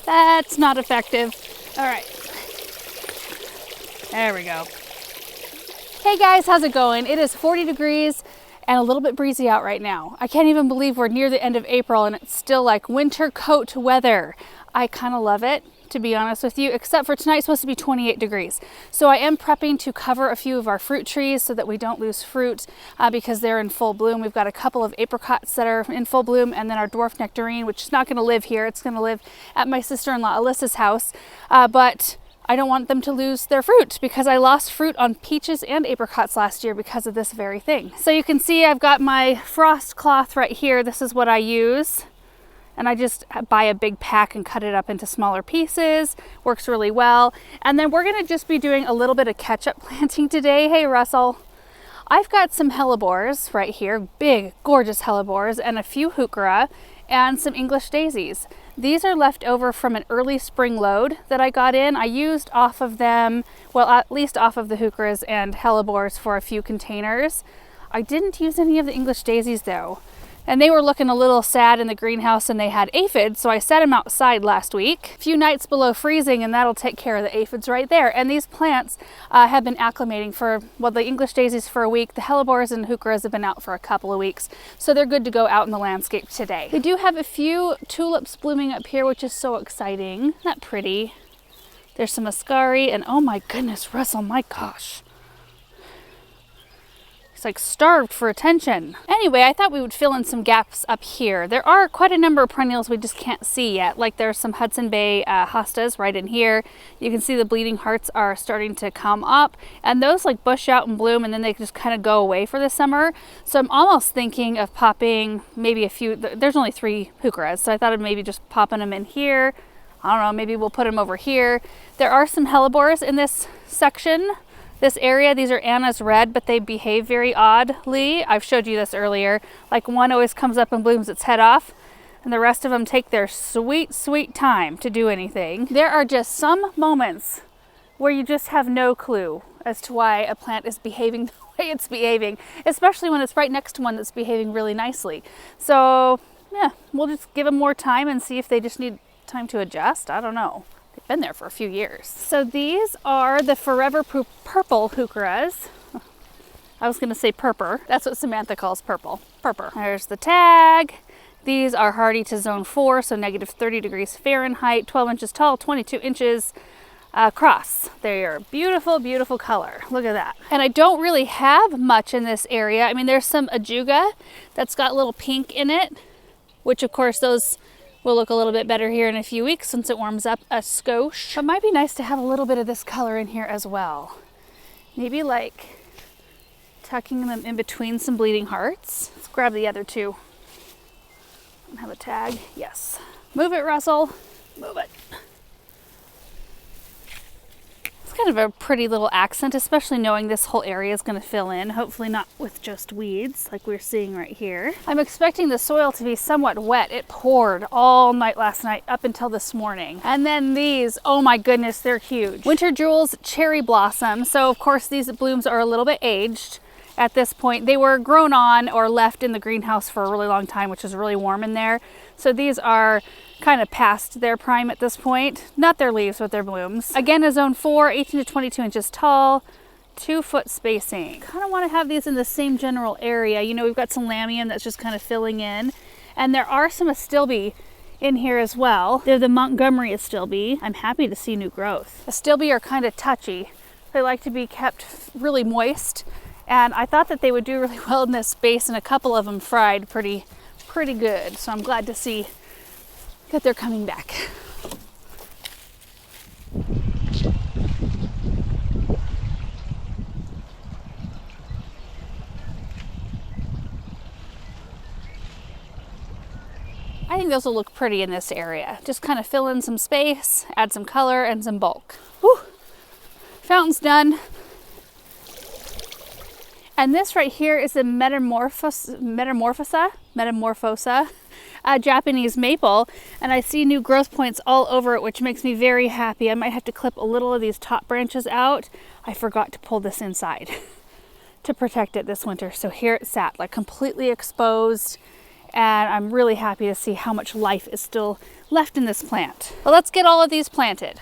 That's not effective. All right. There we go. Hey guys, how's it going? It is 40 degrees and a little bit breezy out right now. I can't even believe we're near the end of April and it's still like winter coat weather. I kind of love it, to be honest with you, except for tonight's supposed to be 28 degrees. So I am prepping to cover a few of our fruit trees so that we don't lose fruit because they're in full bloom. We've got a couple of apricots that are in full bloom, and then our dwarf nectarine, which is not going to live here. It's going to live at my sister-in-law Alyssa's house, but I don't want them to lose their fruit because I lost fruit on peaches and apricots last year because of this very thing. So you can see I've got my frost cloth right here. This is what I use. And I just buy a big pack and cut it up into smaller pieces. Works really well. And then we're gonna just be doing a little bit of catch-up planting today. Hey, Russell. I've got some Helleborus right here, big, gorgeous Helleborus, and a few heuchera and some English daisies. These are left over from an early spring load that I got in. I used off of them, well, at least off of the heucheras and Helleborus for a few containers. I didn't use any of the English daisies though. And they were looking a little sad in the greenhouse and they had aphids, so I set them outside last week. A few nights below freezing and that'll take care of the aphids right there. And these plants have been acclimating for, well, the English daisies for a week, the Helleborus and heucheras have been out for a couple of weeks. So they're good to go out in the landscape today. We do have a few tulips blooming up here, which is so exciting. Isn't that pretty? There's some mascari and oh my goodness, Russell, my gosh. He's like starved for attention. Anyway, I thought we would fill in some gaps up here. There are quite a number of perennials we just can't see yet. Like there's some Hudson Bay hostas right in here. You can see the bleeding hearts are starting to come up and those like bush out and bloom and then they just kind of go away for the summer. So I'm almost thinking of popping maybe a few, there's only 3 heucheras. So I thought of maybe just popping them in here. I don't know, maybe we'll put them over here. There are some Helleborus in this section. This area, these are Anna's red, but they behave very oddly. I've showed you this earlier. Like one always comes up and blooms its head off, and the rest of them take their sweet, sweet time to do anything. There are just some moments where you just have no clue as to why a plant is behaving the way it's behaving, especially when it's right next to one that's behaving really nicely. So yeah, we'll just give them more time and see if they just need time to adjust. I don't know. Been there for a few years. So these are the Forever Purple heucheras. I was going to say purper. That's what Samantha calls purple. Purper. There's the tag. These are hardy to zone 4, so negative 30 degrees Fahrenheit, 12 inches tall, 22 inches across. They're beautiful, beautiful color. Look at that. And I don't really have much in this area. I mean, there's some ajuga that's got a little pink in it, which of course those will look a little bit better here in a few weeks once it warms up a skosh. But it might be nice to have a little bit of this color in here as well. Maybe like tucking them in between some bleeding hearts. Let's grab the other 2. And have a tag. Yes. Move it, Russell. Move it. Kind of a pretty little accent, especially knowing this whole area is going to fill in, hopefully not with just weeds like we're seeing right here. I'm expecting the soil to be somewhat wet. It poured all night last night up until this morning. And then these, oh my goodness, they're huge. Winter Jewels cherry blossom. So of course these blooms are a little bit aged at this point. They were grown on or left in the greenhouse for a really long time, which is really warm in there. So these are kind of past their prime at this point. Not their leaves, but their blooms. Again, a zone 4, 18 to 22 inches tall, 2-foot spacing. Kind of want to have these in the same general area. You know, we've got some lamium that's just kind of filling in. And there are some astilbe in here as well. They're the Montgomery astilbe. I'm happy to see new growth. Astilbe are kind of touchy. They like to be kept really moist. And I thought that they would do really well in this space, and a couple of them fried pretty good. So I'm glad to see that they're coming back. I think those will look pretty in this area. Just kind of fill in some space, add some color and some bulk. Whew. Fountain's done. And this right here is a Metamorphosa, Japanese maple, and I see new growth points all over it, which makes me very happy. I might have to clip a little of these top branches out. I forgot to pull this inside to protect it this winter. So here it sat, like completely exposed, And I'm really happy to see how much life is still left in this plant. Well, let's get all of these planted.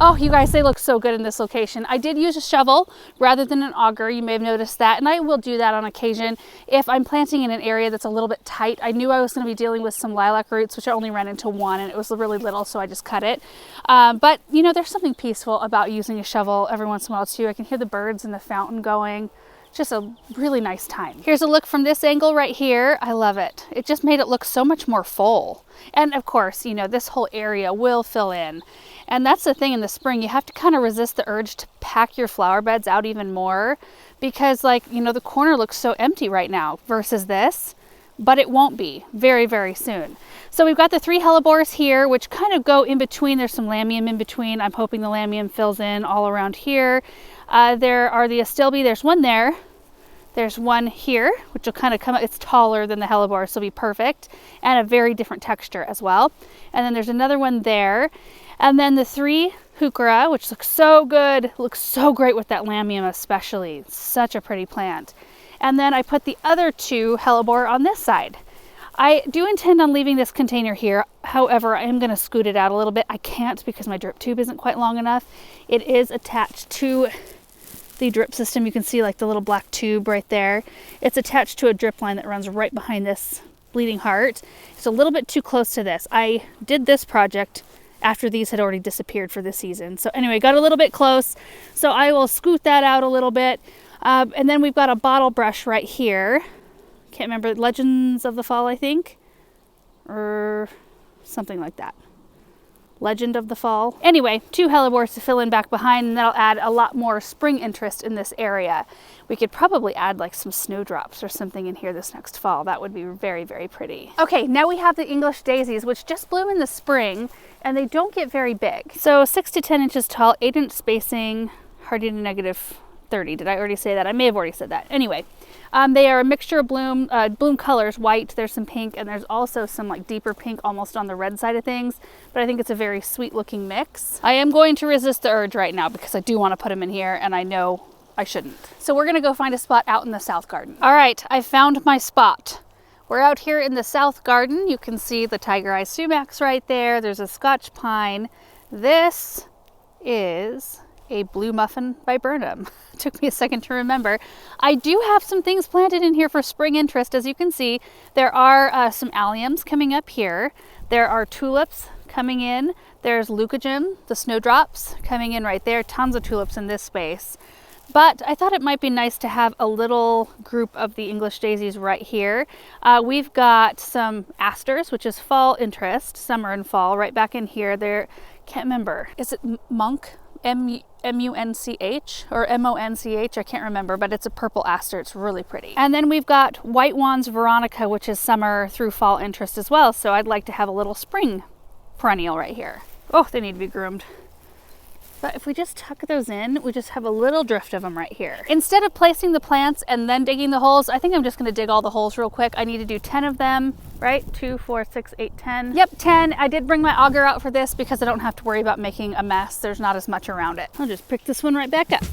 Oh, you guys, they look so good in this location. I did use a shovel rather than an auger. You may have noticed that, and I will do that on occasion if I'm planting in an area that's a little bit tight. I knew I was going to be dealing with some lilac roots, which I only ran into one, and it was really little, so I just cut it. But, you know, there's something peaceful about using a shovel every once in a while, too. I can hear the birds in the fountain going. Just a really nice time. Here's a look from this angle right here. I love it. It just made it look so much more full. And of course, you know, this whole area will fill in. And that's the thing in the spring, you have to kind of resist the urge to pack your flower beds out even more because, like, you know, the corner looks so empty right now versus this, but it won't be very, very soon. So we've got the 3 Helleborus here, which kind of go in between. There's some Lamium in between. I'm hoping the Lamium fills in all around here. There are the Astilbe. There's one there. There's one here, which will kind of come up. It's taller than the Helleborus, so it'll be perfect, and a very different texture as well. And then there's another one there. And then the 3 Heuchera, which looks so good, looks so great with that Lamium especially. It's such a pretty plant. And then I put the other 2 Hellebore on this side. I do intend on leaving this container here. However, I am going to scoot it out a little bit. I can't because my drip tube isn't quite long enough. It is attached to the drip system. You can see like the little black tube right there. It's attached to a drip line that runs right behind this bleeding heart. It's a little bit too close to this. I did this project after these had already disappeared for this season. So anyway, got a little bit close. So I will scoot that out a little bit. And then we've got a bottle brush right here. Can't remember, Legends of the Fall, I think, or something like that. Legend of the Fall. Anyway, 2 Helleborus to fill in back behind, and that'll add a lot more spring interest in this area. We could probably add like some snowdrops or something in here this next fall. That would be very, very pretty. Okay, now we have the English Daisies, which just bloom in the spring, and they don't get very big. So 6 to 10 inches tall, 8-inch spacing, hardy to -30. Did I already say that? I may have already said that. Anyway, they are a mixture of bloom colors, white, there's some pink, and there's also some like deeper pink almost on the red side of things, but I think it's a very sweet looking mix. I am going to resist the urge right now because I do want to put them in here, and I know I shouldn't. So we're gonna go find a spot out in the south garden. All right, I found my spot. We're out here in the south garden. You can see the tiger eye sumacs right there. There's a Scotch pine. This is a blue muffin viburnum. It took me a second to remember. I do have some things planted in here for spring interest. As you can see, there are some alliums coming up here. There are tulips coming in. There's leucogym, the snowdrops coming in right there. Tons of tulips in this space. But I thought it might be nice to have a little group of the English daisies right here. We've got some asters, which is fall interest, summer and fall, right back in here. There, can't remember. Is it monk? M-U-N-C-H or M-O-N-C-H, I can't remember, but it's a purple aster. It's really pretty. And then we've got White Wands Veronica, which is summer through fall interest as well. So I'd like to have a little spring perennial right here. Oh, they need to be groomed. But if we just tuck those in, we just have a little drift of them right here. Instead of placing the plants and then digging the holes, I think I'm just gonna dig all the holes real quick. I need to do 10 of them, right? 2, 4, 6, 8, 10. Yep, 10. I did bring my auger out for this because I don't have to worry about making a mess. There's not as much around it. I'll just pick this one right back up.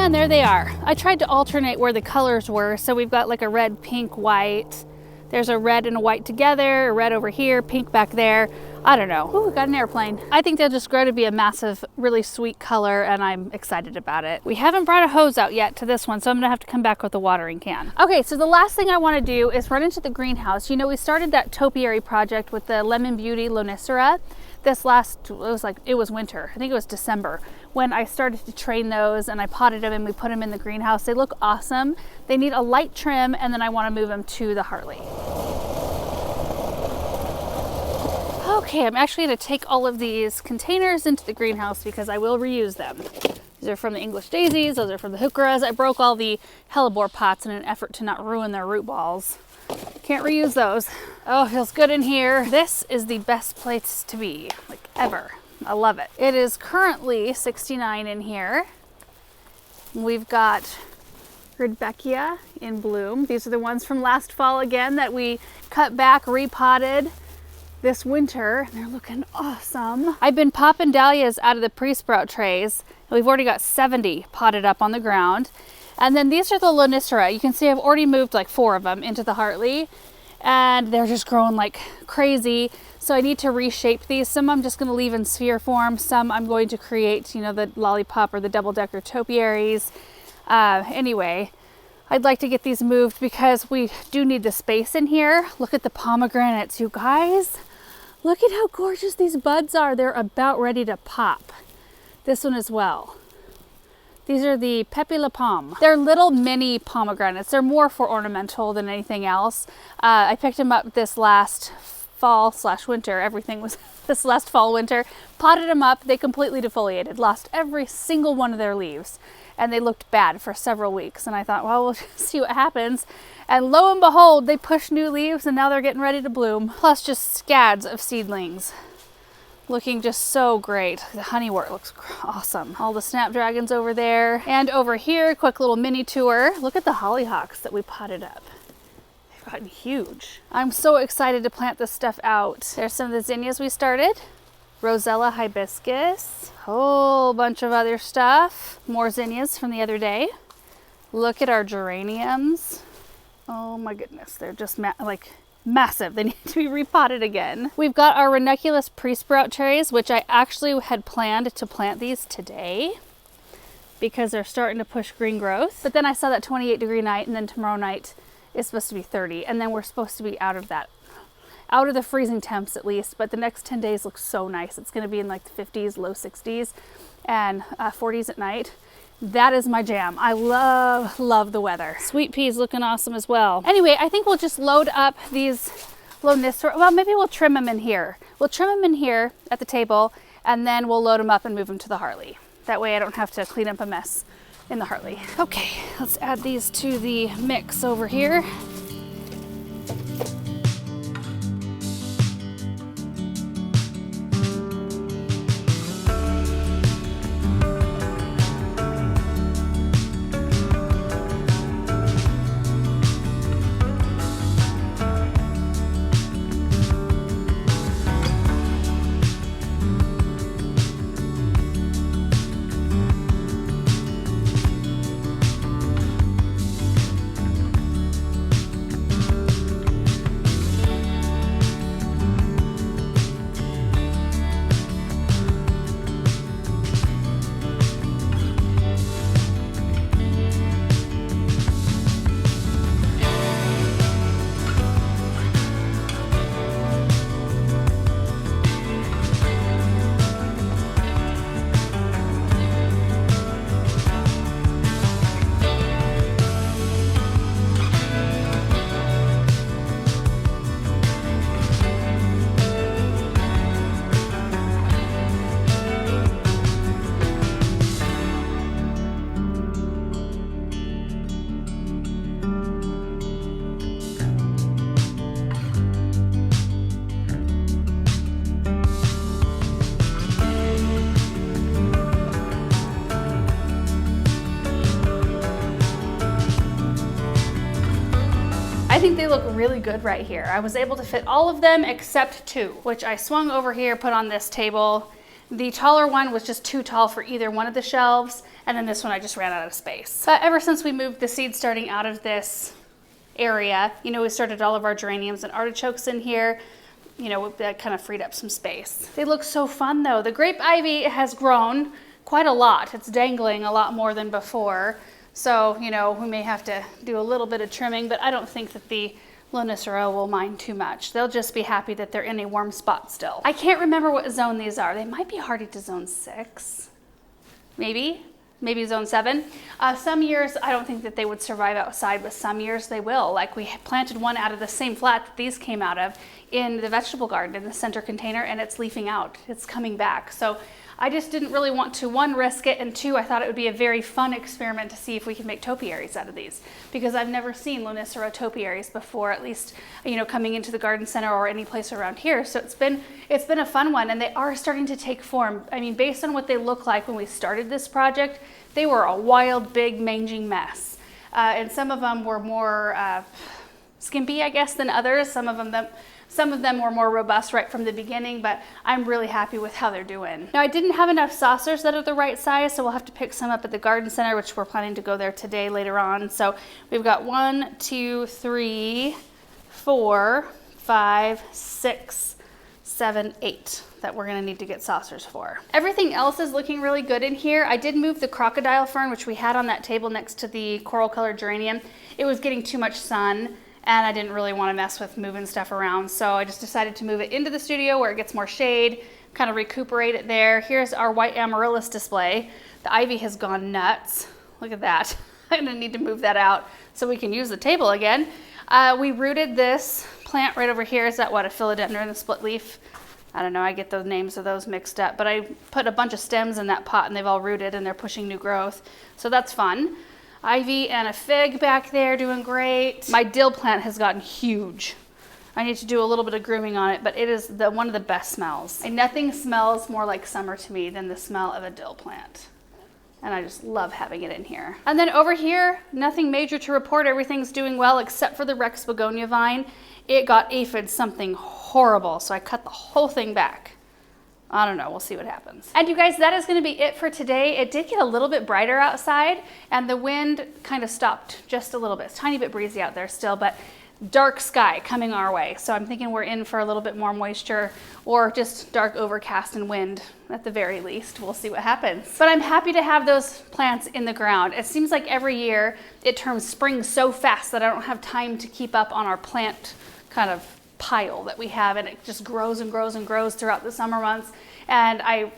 And there they are. I tried to alternate where the colors were. So we've got like a red, pink, white. There's a red and a white together, a red over here, pink back there. I don't know. Ooh, got an airplane. I think they'll just grow to be a massive, really sweet color, and I'm excited about it. We haven't brought a hose out yet to this one, so I'm gonna have to come back with a watering can. Okay, so the last thing I wanna do is run into the greenhouse. You know, we started that topiary project with the Lemon Beauty Lonicera. It was winter. I think it was December when I started to train those, and I potted them and we put them in the greenhouse. They look awesome. They need a light trim, and then I want to move them to the Hartley. Okay, I'm actually going to take all of these containers into the greenhouse because I will reuse them. These are from the English Daisies. Those are from the Heucheras. I broke all the Helleborus pots in an effort to not ruin their root balls. Can't reuse those. Oh, it feels good in here. This is the best place to be, like ever. I love it. It is currently 69 in here. We've got Rudbeckia in bloom. These are the ones from last fall again that we cut back, repotted this winter. They're looking awesome. I've been popping dahlias out of the pre-sprout trays. We've already got 70 potted up on the ground. And then these are the Lonicera. You can see I've already moved like 4 of them into the Hartley, and they're just growing like crazy. So I need to reshape these. Some I'm just going to leave in sphere form. Some I'm going to create, you know, the lollipop or the double-decker topiaries. Anyway, I'd like to get these moved because we do need the space in here. Look at the pomegranates, you guys. Look at how gorgeous these buds are. They're about ready to pop. This one as well. These are the Pepe La Pomme. They're little mini pomegranates. They're more for ornamental than anything else. I picked them up this last fall/winter. Everything was this last fall, winter. Potted them up. They completely defoliated. Lost every single one of their leaves. And they looked bad for several weeks. And I thought, well, we'll just see what happens. And lo and behold, they pushed new leaves and now they're getting ready to bloom. Plus just scads of seedlings. Looking just so great. The honeywort looks awesome. All the snapdragons over there. And over here, quick little mini tour. Look at the hollyhocks that we potted up. They've gotten huge. I'm so excited to plant this stuff out. There's some of the zinnias we started. Rosella hibiscus. Whole bunch of other stuff. More zinnias from the other day. Look at our geraniums. Oh my goodness, they're just massive. They need to be repotted again. We've got our ranunculus pre-sprout trays, which I actually had planned to plant these today because they're starting to push green growth. But then I saw that 28-degree night, and then tomorrow night is supposed to be 30, and then we're supposed to be out of the freezing temps at least. But the next 10 days looks so nice. It's going to be in like the 50s, low 60s, and 40s at night. That is my jam. I love the weather. Sweet peas looking awesome as well. Anyway, I think we'll just load up these Lonicera. Well, maybe we'll trim them in here. We'll trim them in here at the table, and then we'll load them up and move them to the Hartley. That way I don't have to clean up a mess in the Hartley. Okay, let's add these to the mix over here. I think they look really good right here. I was able to fit all of them except 2, which I swung over here, put on this table. The taller one was just too tall for either one of the shelves, and then this one I just ran out of space. But ever since we moved the seed starting out of this area, you know, we started all of our geraniums and artichokes in here, you know, that kind of freed up some space. They look so fun though. The grape ivy has grown quite a lot. It's dangling a lot more than before. So, you know, we may have to do a little bit of trimming, but I don't think that the Lonicera will mind too much. They'll just be happy that they're in a warm spot still. I can't remember what zone these are. They might be hardy to zone 6, maybe zone 7. Some years I don't think that they would survive outside, but some years they will. Like we planted one out of the same flat that these came out of in the vegetable garden in the center container, and it's leafing out. It's coming back. So I just didn't really want to, 1, risk it, and 2, I thought it would be a very fun experiment to see if we can make topiaries out of these, because I've never seen Lonicera topiaries before, at least, you know, coming into the garden center or any place around here. So it's been a fun one, and they are starting to take form. I mean, based on what they look like when we started this project, they were a wild, big, manging mess. And some of them were more skimpy, I guess, than others. Some of them were more robust right from the beginning, but I'm really happy with how they're doing. Now, I didn't have enough saucers that are the right size, so we'll have to pick some up at the garden center, which we're planning to go there today later on. So we've got 1, 2, 3, 4, 5, 6, 7, 8 that we're gonna need to get saucers for. Everything else is looking really good in here. I did move the crocodile fern, which we had on that table next to the coral colored geranium. It was getting too much sun, and I didn't really want to mess with moving stuff around, so I just decided to move it into the studio where it gets more shade, kind of recuperate it there. Here's our white amaryllis display. The ivy has gone nuts. Look at that. I'm gonna need to move that out so we can use the table again. We rooted this plant right over here. Is that what, a philodendron, a split leaf? I don't know, I get the names of those mixed up, but I put a bunch of stems in that pot and they've all rooted and they're pushing new growth, so that's fun. Ivy and a fig back there doing great. My dill plant has gotten huge. I need to do a little bit of grooming on it, but it is one of the best smells. And nothing smells more like summer to me than the smell of a dill plant. And I just love having it in here. And then over here, nothing major to report. Everything's doing well except for the Rex begonia vine. It got aphid something horrible, so I cut the whole thing back. I don't know, we'll see what happens. And you guys, that is gonna be it for today. It did get a little bit brighter outside and the wind kind of stopped just a little bit. It's a tiny bit breezy out there still, but dark sky coming our way. So I'm thinking we're in for a little bit more moisture or just dark overcast and wind at the very least. We'll see what happens. But I'm happy to have those plants in the ground. It seems like every year it turns spring so fast that I don't have time to keep up on our plant kind of pile that we have, and it just grows and grows and grows throughout the summer months, and I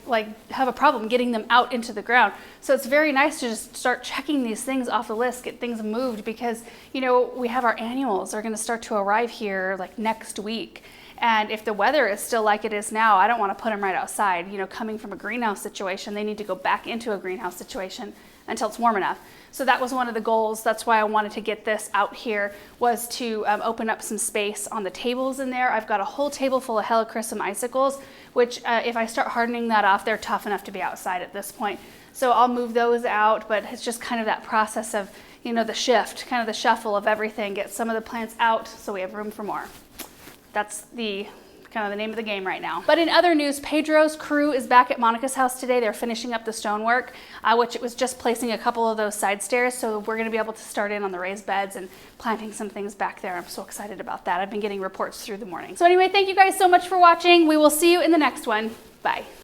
have a problem getting them out into the ground. So it's very nice to just start checking these things off the list, get things moved, because you know we have our annuals are going to start to arrive here like next week, and if the weather is still like it is now, I don't want to put them right outside. You know, coming from a greenhouse situation, they need to go back into a greenhouse situation until it's warm enough. So that was one of the goals. That's why I wanted to get this out here, was to open up some space on the tables in there. I've got a whole table full of Helichrysum icicles, which if I start hardening that off, they're tough enough to be outside at this point. So I'll move those out, but it's just kind of that process of, you know, the shift, kind of the shuffle of everything, get some of the plants out so we have room for more. That's the kind of the name of the game right now. But in other news, Pedro's crew is back at Monica's house today. They're finishing up the stonework, which it was just placing a couple of those side stairs. So we're gonna be able to start in on the raised beds and planting some things back there. I'm so excited about that. I've been getting reports through the morning. So anyway, thank you guys so much for watching. We will see you in the next one. Bye.